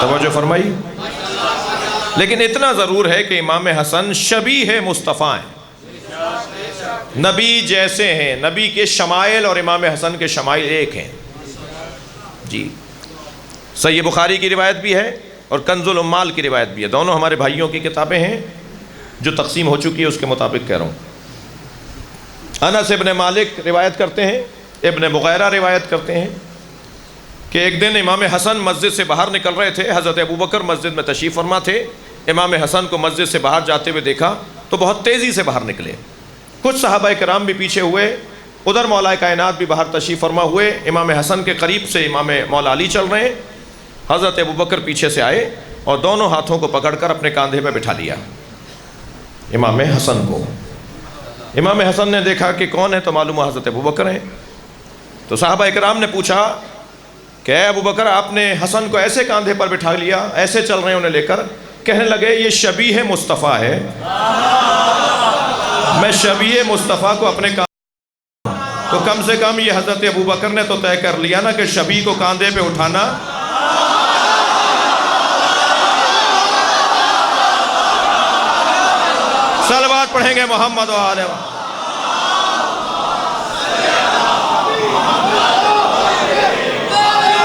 توجہ فرمائی. لیکن اتنا ضرور ہے کہ امام حسن شبیہ مصطفیٰ ہیں، نبی جیسے ہیں. نبی کے شمائل اور امام حسن کے شمائل ایک ہیں. جی صحیح بخاری کی روایت بھی ہے اور کنز العمال کی روایت بھی ہے. دونوں ہمارے بھائیوں کی کتابیں ہیں جو تقسیم ہو چکی ہے، اس کے مطابق کہہ رہا ہوں. انس ابن مالک روایت کرتے ہیں، ابن مغیرہ روایت کرتے ہیں کہ ایک دن امام حسن مسجد سے باہر نکل رہے تھے. حضرت ابوبکر مسجد میں تشریف فرما تھے. امام حسن کو مسجد سے باہر جاتے ہوئے دیکھا تو بہت تیزی سے باہر نکلے. کچھ صحابہ کرام بھی پیچھے ہوئے. ادھر مولا کائنات بھی باہر تشریف فرما ہوئے. امام حسن کے قریب سے امام مولا علی چل رہے ہیں. حضرت ابوبکر پیچھے سے آئے اور دونوں ہاتھوں کو پکڑ کر اپنے کاندھے پہ بٹھا لیا امام حسن کو. امام حسن نے دیکھا کہ کون ہے تو معلوم ہوا حضرت ابوبکر ہیں. تو صحابہ اکرام نے پوچھا کہ اے ابوبکر، آپ نے حسن کو ایسے کاندھے پر بٹھا لیا، ایسے چل رہے ہیں انہیں لے کر؟ کہنے لگے یہ شبیہ مصطفیٰ ہے. میں شبیہ مصطفیٰ کو اپنے تو کم سے کم یہ حضرت ابوبکر نے تو طے کر لیا نا کہ شبیہ کو کاندھے پہ اٹھانا. صلوات پڑھیں گے محمد و آلہ